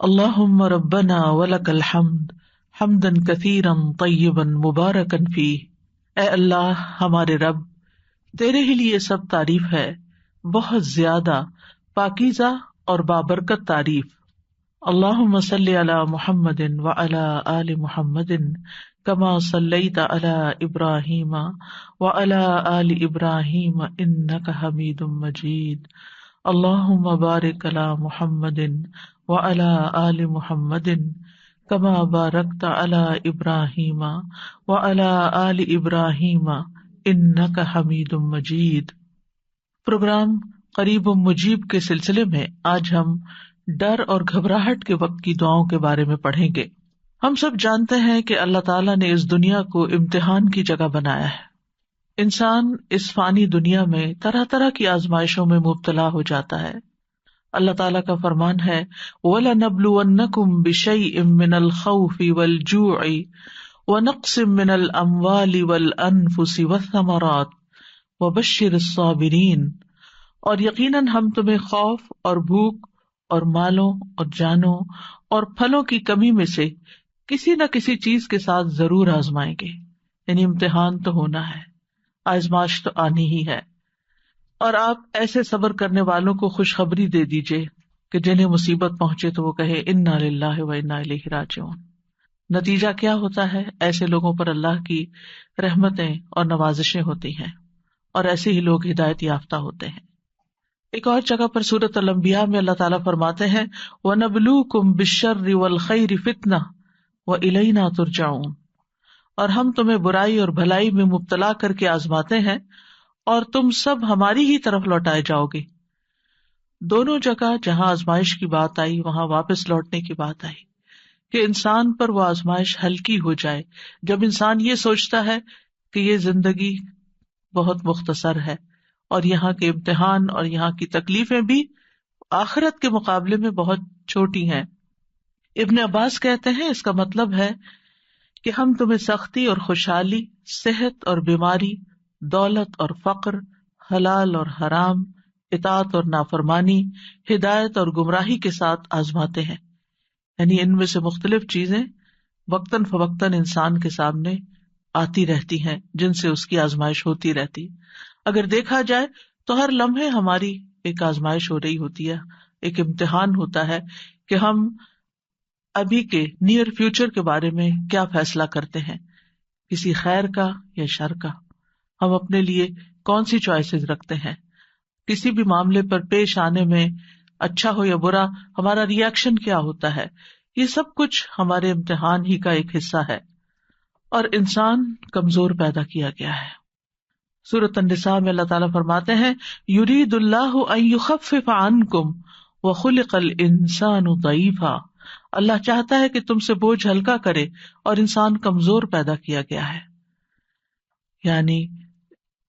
اللہم ربنا ولک الحمد حمدا کثیرا طیبا مبارکا فیہ۔ اے اللہ ہمارے رب، تیرے ہی لیے سب تعریف ہے، بہت زیادہ پاکیزہ اور بابرکت تعریف۔ اللہم صلی علی محمد وعلی آل محمد کما صلیت علی ابراہیم وعلی آل ابراہیم انک حمید مجید۔ اللہم بارک علی محمد وعلی آل محمد کما بارکت علی ابراہیم وعلی آل ابراہیم انک حمید مجید۔ پروگرام قریب و مجیب کے سلسلے میں آج ہم ڈر اور گھبراہٹ کے وقت کی دعاؤں کے بارے میں پڑھیں گے۔ ہم سب جانتے ہیں کہ اللہ تعالیٰ نے اس دنیا کو امتحان کی جگہ بنایا ہے۔ انسان اس فانی دنیا میں طرح طرح کی آزمائشوں میں مبتلا ہو جاتا ہے۔ اللہ تعالیٰ کا فرمان ہے وَلَنَبْلُوَنَّكُمْ بِشَيْءٍ مِّنَ الْخَوْفِ وَالْجُوعِ وَنَقْصٍ مِّنَ الْأَمْوَالِ وَالْأَنفُسِ وَالثَّمَرَاتِ وَبَشِّرِ الصَّابِرِينَ، اور یقیناً ہم تمہیں خوف اور بھوک اور مالوں اور جانوں اور پھلوں کی کمی میں سے کسی نہ کسی چیز کے ساتھ ضرور آزمائیں گے۔ یعنی امتحان تو ہونا ہے، آزمائش تو آنی ہی ہے، اور آپ ایسے صبر کرنے والوں کو خوشخبری دے دیجئے کہ جنہیں مصیبت پہنچے تو وہ کہے انا للہ و انا الیہ راجعون۔ نتیجہ کیا ہوتا ہے؟ ایسے لوگوں پر اللہ کی رحمتیں اور نوازشیں ہوتی ہیں، اور ایسے ہی لوگ ہدایت یافتہ ہوتے ہیں۔ ایک اور جگہ پر سورۃ الانبیاء میں اللہ تعالیٰ فرماتے ہیں وَنَبْلُوكُمْ بِالشَّرِّ وَالْخَيْرِ فِتْنَةً وَإِلَيْنَا تُرْجَعُونَ، اور ہم تمہیں برائی اور بھلائی میں مبتلا کر کے آزماتے ہیں اور تم سب ہماری ہی طرف لوٹائے جاؤ گے۔ دونوں جگہ جہاں آزمائش کی بات آئی وہاں واپس لوٹنے کی بات آئی کہ انسان پر وہ آزمائش ہلکی ہو جائے۔ جب انسان یہ سوچتا ہے کہ یہ زندگی بہت مختصر ہے اور یہاں کے امتحان اور یہاں کی تکلیفیں بھی آخرت کے مقابلے میں بہت چھوٹی ہیں۔ ابن عباس کہتے ہیں اس کا مطلب ہے کہ ہم تمہیں سختی اور خوشحالی، صحت اور بیماری، دولت اور فقر، حلال اور حرام، اطاعت اور نافرمانی، ہدایت اور گمراہی کے ساتھ آزماتے ہیں۔ یعنی ان میں سے مختلف چیزیں وقتاً فوقتاً انسان کے سامنے آتی رہتی ہیں جن سے اس کی آزمائش ہوتی رہتی۔ اگر دیکھا جائے تو ہر لمحے ہماری ایک آزمائش ہو رہی ہوتی ہے، ایک امتحان ہوتا ہے کہ ہم ابھی کے نیئر فیوچر کے بارے میں کیا فیصلہ کرتے ہیں، کسی خیر کا یا شر کا، ہم اپنے لیے کون سی چوائسز رکھتے ہیں، کسی بھی معاملے پر پیش آنے میں اچھا ہو یا برا ہمارا ری ایکشن کیا ہوتا ہے۔ یہ سب کچھ ہمارے امتحان ہی کا ایک حصہ ہے، اور انسان کمزور پیدا کیا گیا ہے۔ سورۃ النساء میں اللہ تعالیٰ فرماتے ہیں یرید اللہ ان یخفف عنکم وخلق الانسان ضعیفا، اللہ چاہتا ہے کہ تم سے بوجھ ہلکا کرے اور انسان کمزور پیدا کیا گیا ہے۔ یعنی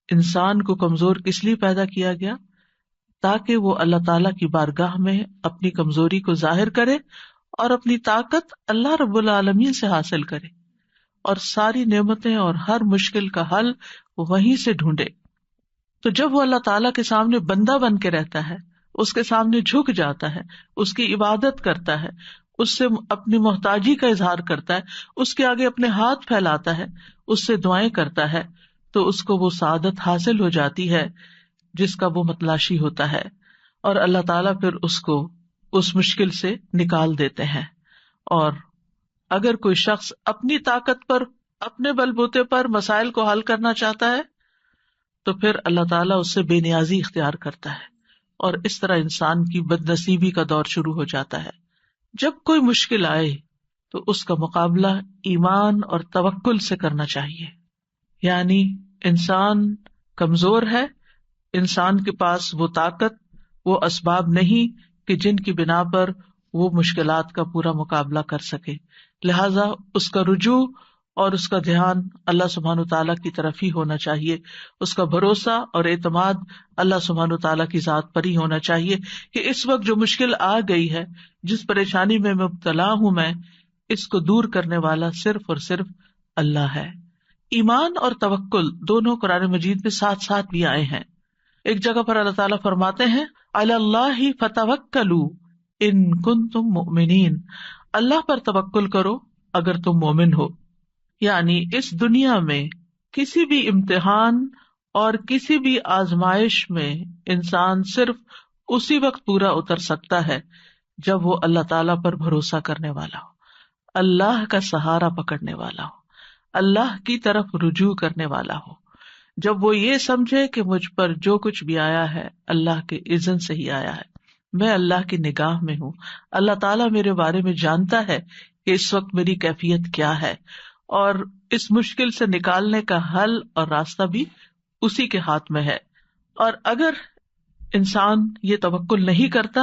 انسان کو کمزور کس لیے پیدا کیا گیا؟ تاکہ وہ اللہ تعالیٰ کی بارگاہ میں اپنی کمزوری کو ظاہر کرے اور اپنی طاقت اللہ رب العالمین سے حاصل کرے، اور ساری نعمتیں اور ہر مشکل کا حل وہیں سے ڈھونڈے۔ تو جب وہ اللہ تعالیٰ کے سامنے بندہ بن کے رہتا ہے، اس کے سامنے جھک جاتا ہے، اس کی عبادت کرتا ہے، اس سے اپنی محتاجی کا اظہار کرتا ہے، اس کے آگے اپنے ہاتھ پھیلاتا ہے، اس سے دعائیں کرتا ہے، تو اس کو وہ سعادت حاصل ہو جاتی ہے جس کا وہ متلاشی ہوتا ہے، اور اللہ تعالیٰ پھر اس کو اس مشکل سے نکال دیتے ہیں۔ اور اگر کوئی شخص اپنی طاقت پر، اپنے بل بوتے پر مسائل کو حل کرنا چاہتا ہے تو پھر اللہ تعالیٰ اس سے بے نیازی اختیار کرتا ہے، اور اس طرح انسان کی بد نصیبی کا دور شروع ہو جاتا ہے۔ جب کوئی مشکل آئے تو اس کا مقابلہ ایمان اور توکل سے کرنا چاہیے۔ یعنی انسان کمزور ہے، انسان کے پاس وہ طاقت، وہ اسباب نہیں کہ جن کی بنا پر وہ مشکلات کا پورا مقابلہ کر سکے، لہذا اس کا رجوع اور اس کا دھیان اللہ سبحانہ تعالیٰ کی طرف ہی ہونا چاہیے، اس کا بھروسہ اور اعتماد اللہ سبحانہ تعالیٰ کی ذات پر ہی ہونا چاہیے کہ اس وقت جو مشکل آ گئی ہے، جس پریشانی میں مبتلا ہوں میں، اس کو دور کرنے والا صرف اور صرف اللہ ہے۔ ایمان اور توکل دونوں قرآن مجید میں ساتھ ساتھ بھی آئے ہیں۔ ایک جگہ پر اللہ تعالیٰ فرماتے ہیں علی اللہ فتوکلوا ان کنتم مؤمنین، اللہ پر توکل کرو اگر تم مومن ہو. یعنی اس دنیا میں کسی بھی امتحان اور کسی بھی آزمائش میں انسان صرف اسی وقت پورا اتر سکتا ہے جب وہ اللہ تعالیٰ پر بھروسہ کرنے والا ہو، اللہ کا سہارا پکڑنے والا ہو، اللہ کی طرف رجوع کرنے والا ہو. جب وہ یہ سمجھے کہ مجھ پر جو کچھ بھی آیا ہے اللہ کے اذن سے ہی آیا ہے، میں اللہ کی نگاہ میں ہوں، اللہ تعالیٰ میرے بارے میں جانتا ہے کہ اس وقت میری کیفیت کیا ہے، اور اس مشکل سے نکالنے کا حل اور راستہ بھی اسی کے ہاتھ میں ہے. اور اگر انسان یہ توکل نہیں کرتا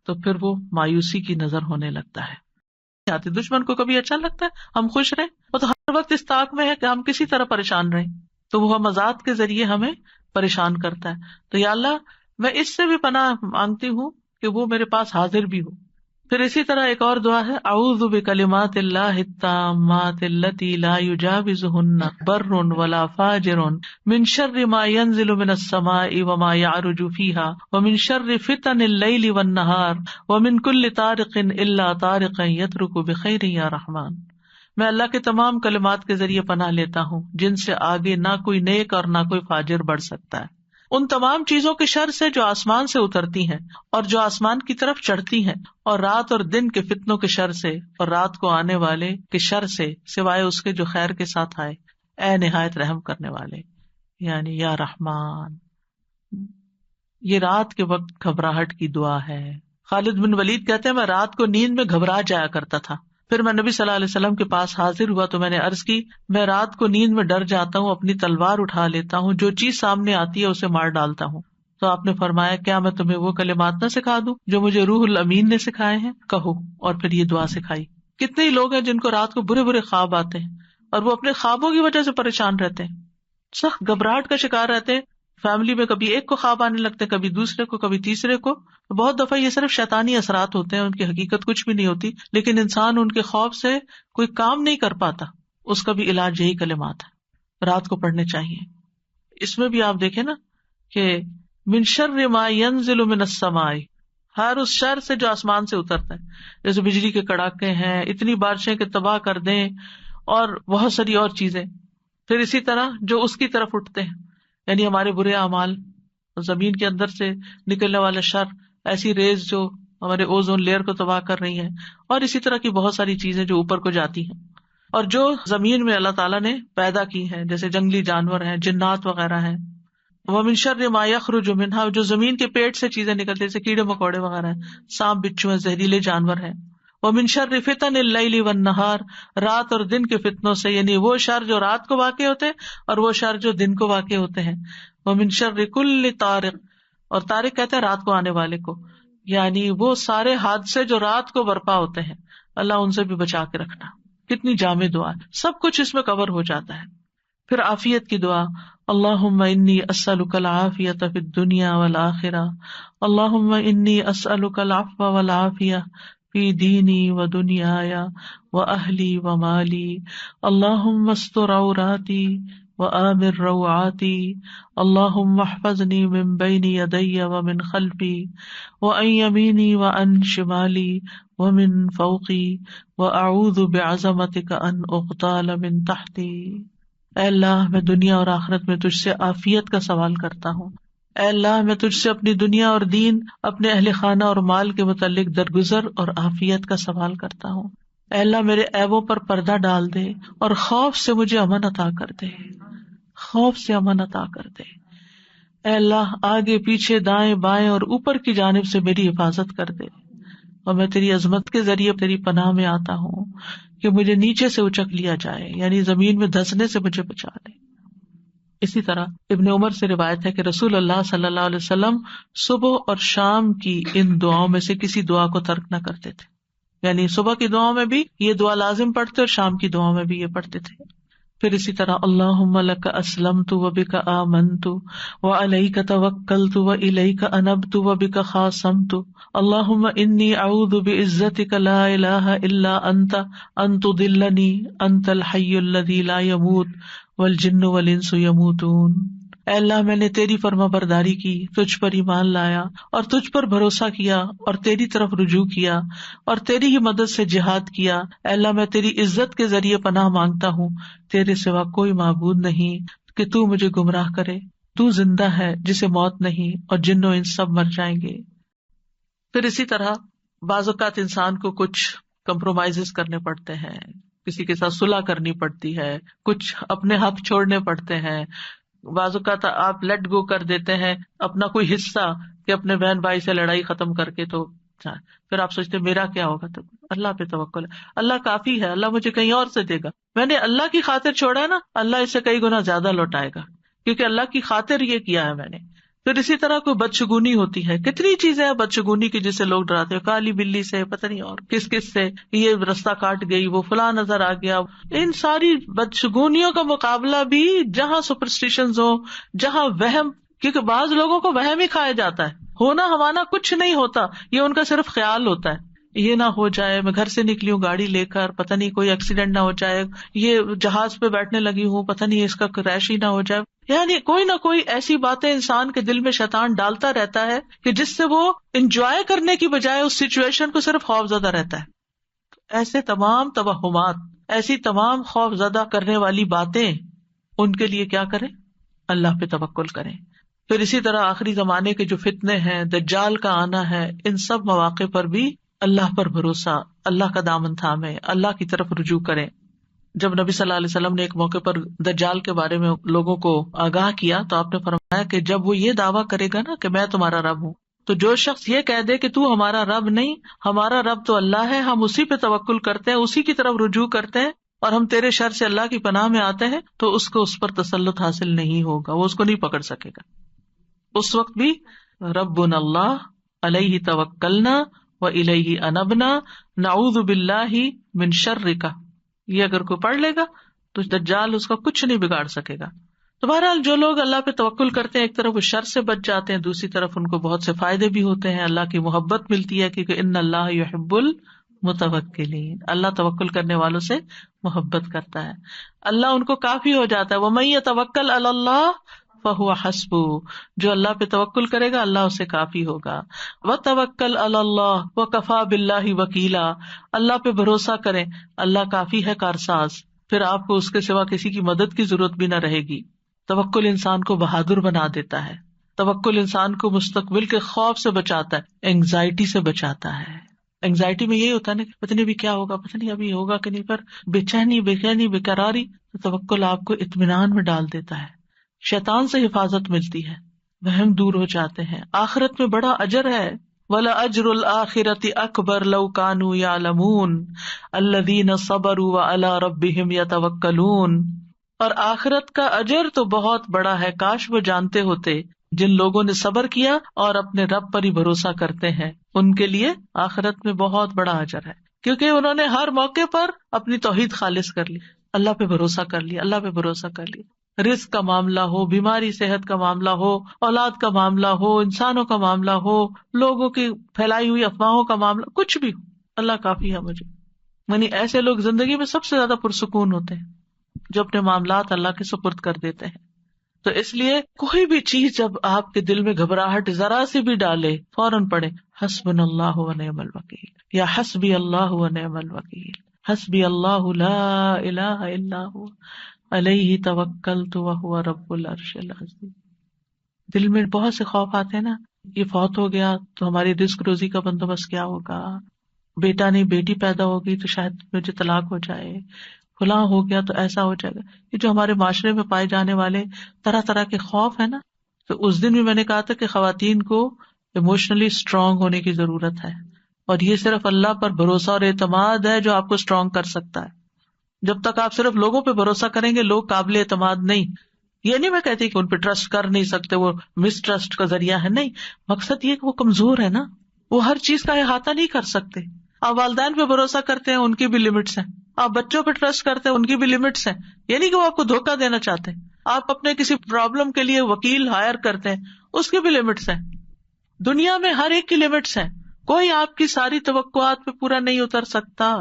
تو پھر وہ مایوسی کی نظر ہونے لگتا ہے. دشمن کو کبھی اچھا لگتا ہے ہم خوش رہیں؟ وہ تو ہر وقت اس طاق میں ہے کہ ہم کسی طرح پریشان رہیں، تو وہ مزاج کے ذریعے ہمیں پریشان کرتا ہے. تو یا اللہ میں اس سے بھی پناہ مانگتی ہوں کہ وہ میرے پاس حاضر بھی ہو. پھر اسی طرح ایک اور دعا ہے، اعوذ بکلمات اللہ التامات التی لا یجاوزہن بر ولا فاجر من شر ما ینزل من السماء وما یعرج فیہا ومن شر فتن اللیل والنہار ومن کل طارق الا طارقا یترک بخیر یا رحمان. میں اللہ کے تمام کلمات کے ذریعے پناہ لیتا ہوں جن سے آگے نہ کوئی نیک اور نہ کوئی فاجر بڑھ سکتا ہے، ان تمام چیزوں کے شر سے جو آسمان سے اترتی ہیں اور جو آسمان کی طرف چڑھتی ہیں، اور رات اور دن کے فتنوں کے شر سے اور رات کو آنے والے کے شر سے، سوائے اس کے جو خیر کے ساتھ آئے، اے نہایت رحم کرنے والے، یعنی یا رحمان. یہ رات کے وقت گھبراہٹ کی دعا ہے. خالد بن ولید کہتے ہیں میں رات کو نیند میں گھبرا جایا کرتا تھا، پھر میں نبی صلی اللہ علیہ وسلم کے پاس حاضر ہوا تو میں نے عرض کی میں رات کو نیند میں ڈر جاتا ہوں، اپنی تلوار اٹھا لیتا ہوں، جو چیز سامنے آتی ہے اسے مار ڈالتا ہوں. تو آپ نے فرمایا کیا میں تمہیں وہ کلمات نہ سکھا دوں جو مجھے روح الامین نے سکھائے ہیں؟ کہو. اور پھر یہ دعا سکھائی. کتنے ہی لوگ ہیں جن کو رات کو برے برے خواب آتے ہیں اور وہ اپنے خوابوں کی وجہ سے پریشان رہتے ہیں، سخت گھبراہٹ کا شکار رہتے ہیں. فیملی میں کبھی ایک کو خواب آنے لگتے، کبھی دوسرے کو، کبھی تیسرے کو. بہت دفعہ یہ صرف شیطانی اثرات ہوتے ہیں، ان کی حقیقت کچھ بھی نہیں ہوتی، لیکن انسان ان کے خوف سے کوئی کام نہیں کر پاتا. اس کا بھی علاج یہی کلمات ہے، رات کو پڑھنے چاہیے. اس میں بھی آپ دیکھیں نا کہ من شر ما ينزل من السماء، ہر اس شر سے جو آسمان سے اترتا ہے، جیسے بجلی کے کڑاکے ہیں، اتنی بارشیں کہ تباہ کر دیں، اور بہت ساری اور چیزیں. پھر اسی طرح جو اس کی طرف اٹھتے ہیں، یعنی ہمارے برے اعمال، زمین کے اندر سے نکلنے والا شر، ایسی ریز جو ہمارے اوزون لیئر کو تباہ کر رہی ہیں، اور اسی طرح کی بہت ساری چیزیں جو اوپر کو جاتی ہیں، اور جو زمین میں اللہ تعالیٰ نے پیدا کی ہیں، جیسے جنگلی جانور ہیں، جنات وغیرہ ہیں. وَمِن شَرِّ مَا يَخْرُجُ مِنْهَا، جو زمین کے پیٹ سے چیزیں نکلتی ہیں، جیسے کیڑے مکوڑے وغیرہ ہیں، سانپ بچھو ہیں، زہریلے جانور ہیں. وَمِن شَرِّ فِتَنِ اللَّيْلِ وَالنَّهَارِ، رات اور دن کے فتنوں سے، یعنی وہ شر جو رات کو واقع ہوتے ہیں اور وہ شر جو دن کو واقع ہوتے ہیں. وَمِن شَرِّ كُلِّ طَارِقٍ، اور طارق کہتے ہیں رات کو آنے والے کو، یعنی وہ سارے حادثے جو رات کو برپا ہوتے ہیں، اللہ ان سے بھی بچا کے رکھنا. کتنی جامع دعا، سب کچھ اس میں کور ہو جاتا ہے. پھر عافیت کی دعا، اللہم انی اسألک العافیۃ فی الدنیا والآخرہ، اللہم انی اسألک العفو والعافیہ فی دینی و دنیای و اہلی و مالی، اللہم استر عوراتی وآمن روعاتی، اللہم احفظنی من بین یدی ومن خلفی وعن یمینی وعن شمالی ومن فوقی واعوذ بعظمتک ان اغتال من تحتی. اے اللہ میں دنیا اور آخرت میں تجھ سے عافیت کا سوال کرتا ہوں. اے اللہ میں تجھ سے اپنی دنیا اور دین، اپنے اہل خانہ اور مال کے متعلق درگزر اور عافیت کا سوال کرتا ہوں. اے اللہ میرے عیبوں پر پردہ ڈال دے اور خوف سے مجھے امن عطا کر دے، خوف سے امن عطا کر دے. اے اللہ آگے پیچھے دائیں بائیں اور اوپر کی جانب سے میری حفاظت کر دے، اور میں تیری عظمت کے ذریعے تیری پناہ میں آتا ہوں کہ مجھے نیچے سے اچک لیا جائے، یعنی زمین میں دھسنے سے مجھے بچا لے. اسی طرح ابن عمر سے روایت ہے کہ رسول اللہ صلی اللہ علیہ وسلم صبح اور شام کی ان دعاؤں میں سے کسی دعا کو ترک نہ کرتے تھے، یعنی صبح کی دعاؤں میں بھی یہ دعا لازم پڑھتے اور شام کی دعاؤں میں بھی یہ پڑھتے تھے. پھر اسی طرح اللہم لک اسلمت وبک آمنت وعلیک توکلت والیک انبت وبک خاصمت، اللہم انی اعوذ بعزتک لا الہ الا انت ان تضلنی انت الحی الذی لا یموت والجن والانس یموتون. اے اللہ میں نے تیری فرما برداری کی، تجھ پر ایمان لایا اور تجھ پر بھروسہ کیا اور تیری طرف رجوع کیا اور تیری ہی مدد سے جہاد کیا۔ اے اللہ میں تیری عزت کے ذریعے پناہ مانگتا ہوں، تیرے سوا کوئی معبود نہیں کہ تو مجھے گمراہ کرے۔ تو زندہ ہے جسے موت نہیں، اور جن و انس سب مر جائیں گے۔ پھر اسی طرح بعض اوقات انسان کو کچھ کمپرومائز کرنے پڑتے ہیں، کسی کے ساتھ صلح کرنی پڑتی ہے، کچھ اپنے حق چھوڑنے پڑتے ہیں۔ بعض اوقات آپ لیٹ گو کر دیتے ہیں اپنا کوئی حصہ کہ اپنے بہن بھائی سے لڑائی ختم کر کے، تو پھر آپ سوچتے میرا کیا ہوگا، تو اللہ پہ توکل ہے، اللہ کافی ہے، اللہ مجھے کہیں اور سے دے گا، میں نے اللہ کی خاطر چھوڑا ہے نا، اللہ اس سے کئی گنا زیادہ لوٹائے گا، کیونکہ اللہ کی خاطر یہ کیا ہے میں نے۔ پھر اسی طرح کوئی بدشگونی ہوتی ہے، کتنی چیزیں ہیں بدشگونی کی جسے لوگ ڈراتے ہیں، کالی بلی سے، پتہ نہیں اور کس کس سے، یہ رستہ کاٹ گئی، وہ فلاں نظر آ گیا۔ ان ساری بدشگونیوں کا مقابلہ بھی جہاں سپرسٹیشنز ہو، جہاں وہم، کیونکہ بعض لوگوں کو وہم ہی کھایا جاتا ہے، ہونا ہمانا کچھ نہیں ہوتا، یہ ان کا صرف خیال ہوتا ہے، یہ نہ ہو جائے، میں گھر سے نکلی ہوں گاڑی لے کر، پتہ نہیں کوئی ایکسیڈنٹ نہ ہو جائے، یہ جہاز پہ بیٹھنے لگی ہوں، پتہ نہیں اس کا کریش ہی نہ ہو جائے، یعنی کوئی نہ کوئی ایسی باتیں انسان کے دل میں شیطان ڈالتا رہتا ہے کہ جس سے وہ انجوائے کرنے کی بجائے اس سچویشن کو صرف خوف زدہ رہتا ہے۔ ایسے تمام توہمات، ایسی تمام خوف زدہ کرنے والی باتیں، ان کے لیے کیا کریں؟ اللہ پہ توکل کریں۔ پھر اسی طرح آخری زمانے کے جو فتنے ہیں، دجال کا آنا ہے، ان سب مواقع پر بھی اللہ پر بھروسہ، اللہ کا دامن تھامے، اللہ کی طرف رجوع کریں۔ جب نبی صلی اللہ علیہ وسلم نے ایک موقع پر دجال کے بارے میں لوگوں کو آگاہ کیا تو آپ نے فرمایا کہ جب وہ یہ دعویٰ کرے گا نا کہ میں تمہارا رب ہوں، تو جو شخص یہ کہہ دے کہ تو ہمارا رب نہیں، ہمارا رب تو اللہ ہے، ہم اسی پہ توکل کرتے ہیں، اسی کی طرف رجوع کرتے ہیں، اور ہم تیرے شر سے اللہ کی پناہ میں آتے ہیں، تو اس کو اس پر تسلط حاصل نہیں ہوگا، وہ اس کو نہیں پکڑ سکے گا۔ اس وقت بھی ربنا اللہ علیہ توکلنا والیہ انبنا نعوذ باللہ من شرک، یہ اگر کوئی پڑھ لے گا تو دجال اس کا کچھ نہیں بگاڑ سکے گا۔ تو بہرحال جو لوگ اللہ پہ توکل کرتے ہیں، ایک طرف وہ شر سے بچ جاتے ہیں، دوسری طرف ان کو بہت سے فائدے بھی ہوتے ہیں، اللہ کی محبت ملتی ہے، کیونکہ ان اللہ یحب المتوکلین، اللہ توکل کرنے والوں سے محبت کرتا ہے، اللہ ان کو کافی ہو جاتا ہے۔ ومن یتوکل علی اللہ فہو حسبہ، جو اللہ پہ توکل کرے گا اللہ اسے کافی ہوگا۔ وتوکل علی اللہ وکفی باللہ وکیلا، اللہ پہ بھروسہ کریں، اللہ کافی ہے کارساز، پھر آپ کو اس کے سوا کسی کی مدد کی ضرورت بھی نہ رہے گی۔ توکل انسان کو بہادر بنا دیتا ہے، توکل انسان کو مستقبل کے خوف سے بچاتا ہے، اینگزائٹی سے بچاتا ہے۔ اینگزائٹی میں یہی ہوتا ہے نا کہ پتہ نہیں بھی کیا ہوگا، پتہ نہیں ابھی ہوگا کہ نہیں، پر بے چینی، بے قراری، تو توکل آپ کو اطمینان میں ڈال دیتا ہے، شیطان سے حفاظت ملتی ہے، وہم دور ہو جاتے ہیں، آخرت میں بڑا اجر ہے۔ وَلَأَجْرُ الْآخِرَةِ أَكْبَرُ لَوْ كَانُوا يَعْلَمُونَ الَّذِينَ صَبَرُوا وَعَلَىٰ رَبِّهِمْ يَتَوَكَّلُونَ، اور آخرت کا اجر تو بہت بڑا ہے، کاش وہ جانتے ہوتے، جن لوگوں نے صبر کیا اور اپنے رب پر ہی بھروسہ کرتے ہیں، ان کے لیے آخرت میں بہت بڑا اجر ہے، کیونکہ انہوں نے ہر موقع پر اپنی توحید خالص کر لی، اللہ پہ بھروسہ کر لیا، اللہ پہ بھروسہ کر لیا، رزق کا معاملہ ہو، بیماری صحت کا معاملہ ہو، اولاد کا معاملہ ہو، انسانوں کا معاملہ ہو، لوگوں کی پھیلائی ہوئی افواہوں کا معاملہ، کچھ بھی ہو، اللہ کافی ہے مجھے۔ یعنی ایسے لوگ زندگی میں سب سے زیادہ پرسکون ہوتے ہیں جو اپنے معاملات اللہ کے سپرد کر دیتے ہیں۔ تو اس لیے کوئی بھی چیز جب آپ کے دل میں گھبراہٹ ذرا سی بھی ڈالے، فوراً پڑھے حسبنا اللہ ونعم الوکیل، یا حسبی اللہ ونعم الوکیل، حسبی اللہ لا الہ الا ہو علیہ توکلت وہو رب العرش العظیم۔ دل میں بہت سے خوف آتے ہیں نا، یہ فوت ہو گیا تو ہماری رزق روزی کا بندوبست کیا ہوگا، بیٹا نہیں بیٹی پیدا ہوگی تو شاید مجھے طلاق ہو جائے، فلاں ہو گیا تو ایسا ہو جائے گا، یہ جو ہمارے معاشرے میں پائے جانے والے طرح طرح کے خوف ہے نا، تو اس دن بھی میں نے کہا تھا کہ خواتین کو ایموشنلی اسٹرانگ ہونے کی ضرورت ہے، اور یہ صرف اللہ پر بھروسہ اور اعتماد ہے جو آپ کو اسٹرانگ کر سکتا ہے۔ جب تک آپ صرف لوگوں پہ بھروسہ کریں گے، لوگ قابل اعتماد نہیں، یہ نہیں میں کہتی کہ ان پہ ٹرسٹ کر نہیں سکتے، وہ مس ٹرسٹ کا ذریعہ ہے، نہیں، مقصد یہ کہ وہ کمزور ہے نا، وہ ہر چیز کا احاطہ نہیں کر سکتے۔ آپ والدین پہ بھروسہ کرتے ہیں، ان کی بھی لمٹس ہیں، آپ بچوں پہ ٹرسٹ کرتے ہیں، ان کی بھی لمٹس ہیں، یہ نہیں کہ وہ آپ کو دھوکہ دینا چاہتے ہیں، آپ اپنے کسی پرابلم کے لیے وکیل ہائر کرتے ہیں، اس کی بھی لمٹس ہیں، دنیا میں ہر ایک کی لمٹس ہیں، کوئی آپ کی ساری توقعات پہ پورا نہیں اتر سکتا،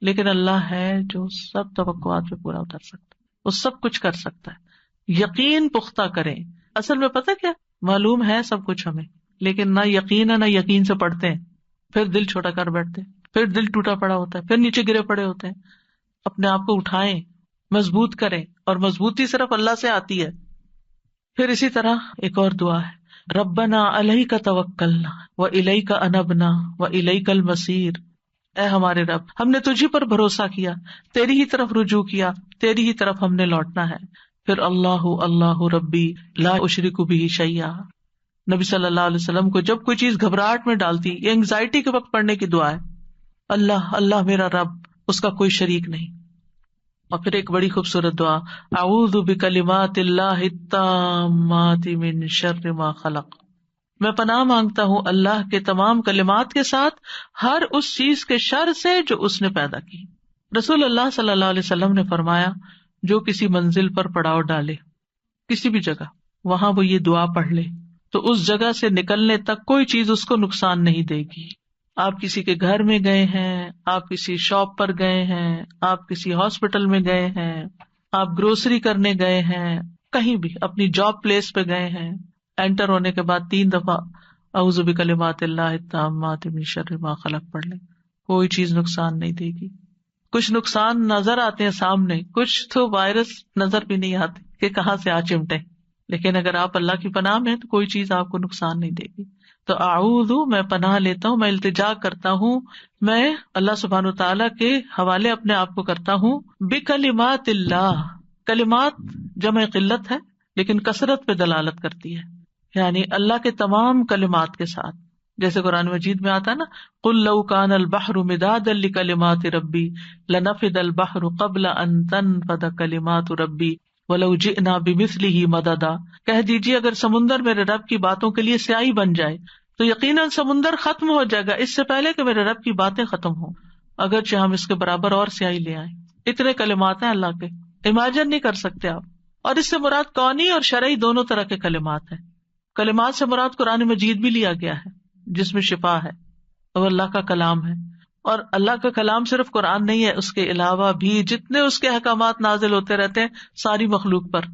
لیکن اللہ ہے جو سب توقعات پہ پورا اتر سکتا ہے، وہ سب کچھ کر سکتا ہے۔ یقین پختہ کریں. اصل میں پتہ کیا معلوم ہے سب کچھ ہمیں، لیکن نہ یقین ہے نہ یقین سے پڑھتے ہیں، پھر دل چھوٹا کر بیٹھتے ہیں، پھر دل ٹوٹا پڑا ہوتا ہے، پھر نیچے گرے پڑے ہوتے ہیں. اپنے آپ کو اٹھائیں، مضبوط کریں، اور مضبوطی صرف اللہ سے آتی ہے. پھر اسی طرح ایک اور دعا ہے، ربنا علیک توکلنا والیک انبنا والیک المصیر. اے ہمارے رب، ہم نے تجھی پر بھروسہ کیا، تیری ہی طرف رجوع کیا، تیری ہی طرف ہم نے لوٹنا ہے. پھر اللہ اللہ ربی لا اشرک بہ شیئا. نبی صلی اللہ علیہ وسلم کو جب کوئی چیز گھبراہٹ میں ڈالتی، یہ انگزائٹی کے وقت پڑھنے کی دعا ہے، اللہ اللہ میرا رب، اس کا کوئی شریک نہیں. اور پھر ایک بڑی خوبصورت دعا، اعوذ بکلمات اللہ التامات من شر ما خلق. میں پناہ مانگتا ہوں اللہ کے تمام کلمات کے ساتھ ہر اس چیز کے شر سے جو اس نے پیدا کی. رسول اللہ صلی اللہ علیہ وسلم نے فرمایا، جو کسی منزل پر پڑاؤ ڈالے کسی بھی جگہ، وہاں وہ یہ دعا پڑھ لے تو اس جگہ سے نکلنے تک کوئی چیز اس کو نقصان نہیں دے گی. آپ کسی کے گھر میں گئے ہیں، آپ کسی شاپ پر گئے ہیں، آپ کسی ہاسپٹل میں گئے ہیں، آپ گروسری کرنے گئے ہیں، کہیں بھی اپنی جاب پلیس پہ گئے ہیں، انٹر ہونے کے بعد 3 دفعہ اعوذ بکلمات اللہ التامات من شر ما خلق پڑھ لیں، کوئی چیز نقصان نہیں دے گی. کچھ نقصان نظر آتے ہیں سامنے، کچھ تو وائرس نظر بھی نہیں آتے کہ کہاں سے آ چمٹے، لیکن اگر آپ اللہ کی پناہ میں تو کوئی چیز آپ کو نقصان نہیں دے گی. تو اعوذ، میں پناہ لیتا ہوں، میں التجا کرتا ہوں، میں اللہ سبحانہ وتعالیٰ کے حوالے اپنے آپ کو کرتا ہوں، بکلمات اللہ. کلمات جمع قلت ہے لیکن کثرت پہ دلالت کرتی ہے، یعنی اللہ کے تمام کلمات کے ساتھ. جیسے قرآن مجید میں آتا ہے نا، قل لو کان البحر مدادا لکلمات ربی لنفد البحر قبل ان تنفد کلمات ربی ولو جئنا بمثلہ مددا. کہہ دیجیے اگر سمندر میرے رب کی باتوں کے لیے سیاہی بن جائے تو یقیناً سمندر ختم ہو جائے گا اس سے پہلے کہ میرے رب کی باتیں ختم ہوں، اگرچہ ہم اس کے برابر اور سیاہی لے آئیں. اتنے کلمات ہیں اللہ کے، امیجن نہیں کر سکتے آپ. اور اس سے مراد کونی اور شرعی دونوں طرح کے کلمات ہیں. کلمات سے مراد قرآن مجید بھی لیا گیا ہے جس میں شفا ہے، اور اللہ کا کلام ہے. اور اللہ کا کلام صرف قرآن نہیں ہے، اس کے علاوہ بھی جتنے اس کے احکامات نازل ہوتے رہتے ہیں ساری مخلوق پر،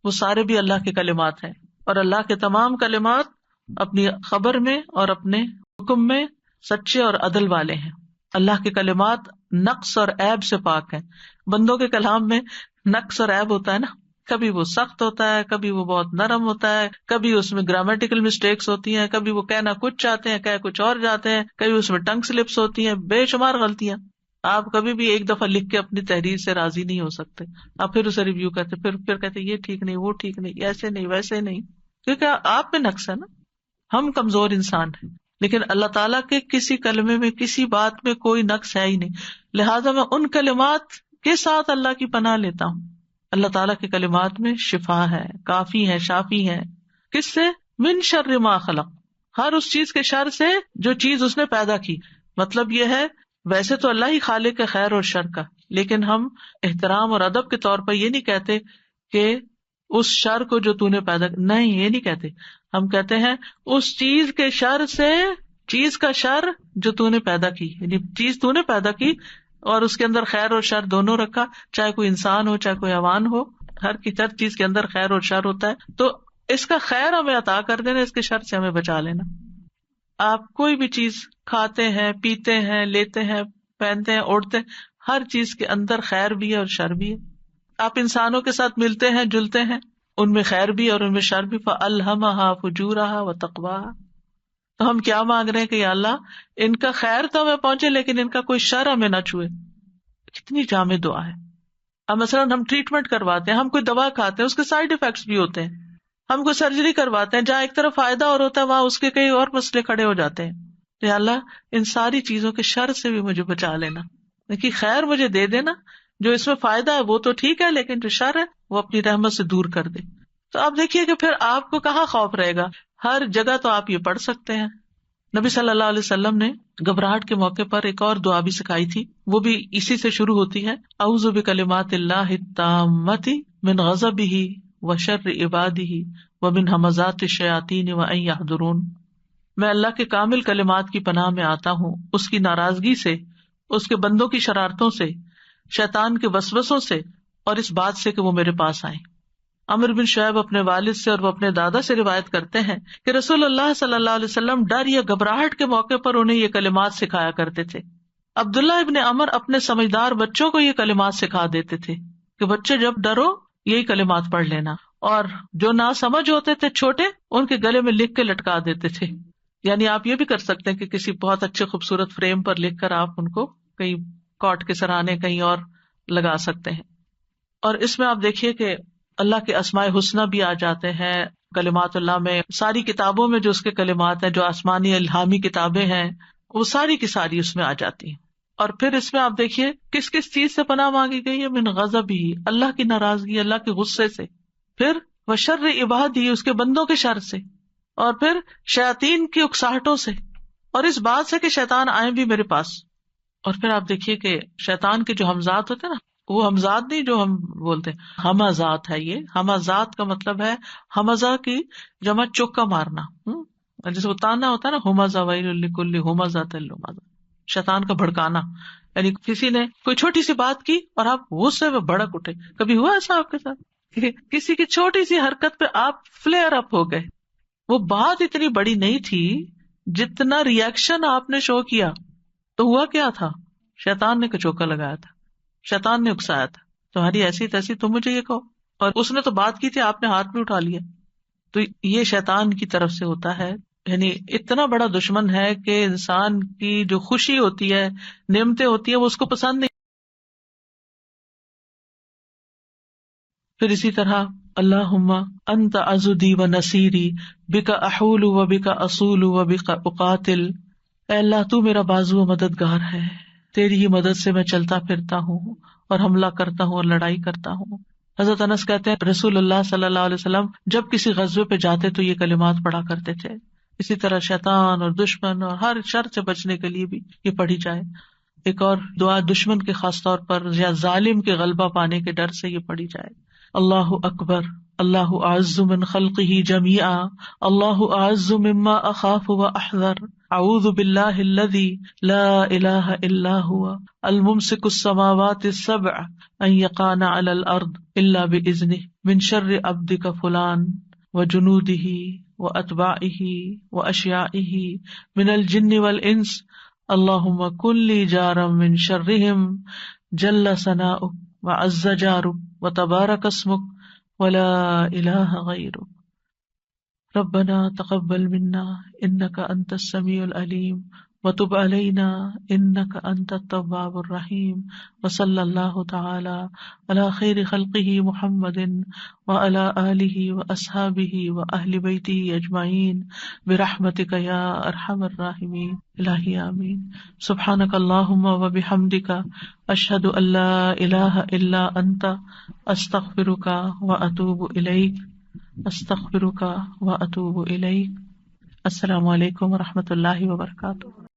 وہ سارے بھی اللہ کے کلمات ہیں. اور اللہ کے تمام کلمات اپنی خبر میں اور اپنے حکم میں سچے اور عدل والے ہیں. اللہ کے کلمات نقص اور عیب سے پاک ہیں. بندوں کے کلام میں نقص اور عیب ہوتا ہے نا، کبھی وہ سخت ہوتا ہے، کبھی وہ بہت نرم ہوتا ہے، کبھی اس میں گرامیٹیکل مسٹیکس ہوتی ہیں، کبھی وہ کہنا کچھ چاہتے ہیں کہہ کچھ اور جاتے ہیں، کبھی اس میں ٹنگ سلپس ہوتی ہیں، بے شمار غلطیاں. آپ کبھی بھی ایک دفعہ لکھ کے اپنی تحریر سے راضی نہیں ہو سکتے، آپ پھر اسے ریویو کرتے، پھر کہتے یہ ٹھیک نہیں، وہ ٹھیک نہیں، ایسے نہیں ویسے نہیں، کیونکہ آپ میں نقص ہے نا. ہم کمزور انسان ہیں، لیکن اللہ تعالیٰ کے کسی کلمے میں کسی بات میں کوئی نقص ہے ہی نہیں. لہٰذا میں ان کلمات کے ساتھ اللہ کی پناہ لیتا ہوں. اللہ تعالیٰ کے کلمات میں شفا ہے، کافی ہے، شافی ہے. کس سے؟ من شر ما خلق، ہر اس چیز کے شر سے جو چیز اس نے پیدا کی. مطلب یہ ہے ویسے تو اللہ ہی خالق ہے خیر اور شر کا، لیکن ہم احترام اور ادب کے طور پر یہ نہیں کہتے کہ اس شر کو جو تو نے پیدا، نہیں یہ نہیں کہتے. ہم کہتے ہیں اس چیز کے شر سے، چیز کا شر جو تو نے پیدا کی، یعنی چیز تو نے پیدا کی اور اس کے اندر خیر اور شر دونوں رکھا، چاہے کوئی انسان ہو چاہے کوئی حیوان ہو، ہر چیز کے اندر خیر اور شر ہوتا ہے. تو اس کا خیر ہمیں عطا کر دینا، اس کے شر سے ہمیں بچا لینا. آپ کوئی بھی چیز کھاتے ہیں، پیتے ہیں، لیتے ہیں، پہنتے ہیں، اوڑھتے ہیں، ہر چیز کے اندر خیر بھی ہے اور شر بھی ہے. آپ انسانوں کے ساتھ ملتے ہیں، جلتے ہیں، ان میں خیر بھی اور ان میں شر بھی. فَأَلْهَمَهَا فُجُورَهَا وَتَقْوَاهَا. تو ہم کیا مانگ رہے ہیں کہ یا اللہ ان کا خیر تو ہمیں پہنچے لیکن ان کا کوئی شر ہمیں نہ چھوئے. کتنی جامع دعا ہے. اب مثلاً ہم ٹریٹمنٹ کرواتے ہیں، ہم کوئی دوا کھاتے ہیں، اس کے سائڈ ایفیکٹس بھی ہوتے ہیں. ہم کوئی سرجری کرواتے ہیں، جہاں ایک طرف فائدہ اور ہوتا ہے وہاں اس کے کئی اور مسئلے کھڑے ہو جاتے ہیں. تو یا اللہ ان ساری چیزوں کے شر سے بھی مجھے بچا لینا، لیکن خیر مجھے دے دینا. جو اس میں فائدہ ہے وہ تو ٹھیک ہے، لیکن جو شر ہے وہ اپنی رحمت سے دور کر دے. تو آپ دیکھیے کہ پھر آپ کو کہاں خوف رہے گا. ہر جگہ تو آپ یہ پڑھ سکتے ہیں. نبی صلی اللہ علیہ وسلم نے گھبراہٹ کے موقع پر ایک اور دعا بھی سکھائی تھی، وہ بھی اسی سے شروع ہوتی ہے، اعوذ بکلمات اللہ التامۃ من غضبہ وشر عبادہ ومن ھمزات الشیاطین وان یحضرون. میں اللہ کے کامل کلمات کی پناہ میں آتا ہوں اس کی ناراضگی سے، اس کے بندوں کی شرارتوں سے، شیطان کے وسوسوں سے، اور اس بات سے کہ وہ میرے پاس آئیں. عمرو بن شعیب اپنے والد سے اور وہ اپنے دادا سے روایت کرتے ہیں کہ رسول اللہ صلی اللہ علیہ وسلم ڈر یا گھبراہٹ کے موقع پر انہیں یہ کلمات سکھایا کرتے تھے. عبداللہ ابن عمر اپنے سمجھدار بچوں کو یہ کلمات سکھا دیتے تھے کہ بچے جب ڈرو یہی کلمات پڑھ لینا، اور جو نہ سمجھ ہوتے تھے چھوٹے ان کے گلے میں لکھ کے لٹکا دیتے تھے. یعنی آپ یہ بھی کر سکتے ہیں کہ کسی بہت اچھے خوبصورت فریم پر لکھ کر آپ ان کو کہیں کاٹ کے سرانے کہیں اور لگا سکتے ہیں. اور اس میں آپ دیکھیے کہ اللہ کے اسماء حسنی بھی آ جاتے ہیں کلمات اللہ میں. ساری کتابوں میں جو اس کے کلمات ہیں، جو آسمانی الہامی کتابیں ہیں، وہ ساری کی ساری اس میں آ جاتی ہیں. اور پھر اس میں آپ دیکھیے کس کس چیز سے پناہ مانگی گئی ہے، من غضب ہی، اللہ کی ناراضگی، اللہ کے غصے سے، پھر وشر عبادی، اس کے بندوں کے شر سے، اور پھر شیاطین کی اکساہٹوں سے، اور اس بات سے کہ شیطان آئے بھی میرے پاس. اور پھر آپ دیکھیے کہ شیطان کے جو حمزات ہوتے ہیں نا، وہ حمزات نہیں جو ہم بولتے ہیں، ہمزات ہے. یہ ہمزات کا مطلب ہے حمزہ کی جمع چوکا مارنا، جیسے وہ تانا ہوتا ہے نا، ہمزہ ویل لکل ہمزۃ لمزہ، شیطان کا بھڑکانا. یعنی کسی نے کوئی چھوٹی سی بات کی اور آپ غصے میں بھڑک اٹھے. کبھی ہوا ایسا آپ کے ساتھ کہ کسی کی چھوٹی سی حرکت پہ آپ فلیئر اپ ہو گئے؟ وہ بات اتنی بڑی نہیں تھی، جتنا ریئیکشن آپ نے شو کیا. تو ہوا کیا تھا؟ شیطان نے کچوکا لگایا تھا، شیطان نے اکسایا تھا. تمہاری ایسی تیسی، تم مجھے یہ کہو، اور اس نے تو بات کی تھی، آپ نے ہاتھ میں اٹھا لیا. تو یہ شیطان کی طرف سے ہوتا ہے. یعنی اتنا بڑا دشمن ہے کہ انسان کی جو خوشی ہوتی ہے، نعمتیں ہوتی ہیں، وہ اس کو پسند نہیں. پھر اسی طرح اللہم انت عضدی و نصیری بک احول و بک اصول و بک اقاتل. اے اللہ تو میرا بازو و مددگار ہے، تیری ہی مدد سے میں چلتا پھرتا ہوں اور حملہ کرتا ہوں اور لڑائی کرتا ہوں. حضرت انس کہتے ہیں رسول اللہ صلی اللہ علیہ وسلم جب کسی غزوے پہ جاتے تو یہ کلمات پڑھا کرتے تھے. اسی طرح شیطان اور دشمن اور ہر شر سے بچنے کے لیے بھی یہ پڑھی جائے. ایک اور دعا دشمن کے خاص طور پر یا ظالم کے غلبہ پانے کے ڈر سے یہ پڑھی جائے. اللہ اکبر، اللہ اعز من خلقہ جمیعا، اللہ اعز مما اخاف و احذر، اعوذ باللہ الذی لا الہ الا هو الممسک السماوات السبع ان یقعن علی الارض الا باذنہ من شر عبدک فلان وجنودہ واتباعہ واشیاعہ من الجن والانس، اللہم کن لی جارا من شرہم جل ثناؤک وعز جارک وتبارک اسمک ولا الہ غیرک ربنا تقبل منا انک انت السمیع العلیم وتب علینا انک انت التواب الرحیم وصلی اللہ تعالی علی خیر خلقہ محمد وعلی آلہ واصحابہ واہل بیتہ اجمعین برحمتک یا ارحم الراحمین. الہی آمین. سبحانک اللہم وبحمدک اشہد ان لا الہ الا انت استغفرک واتوب الیک. استغفرک واتوب الیک. السلام علیکم ورحمۃ اللہ وبرکاتہ.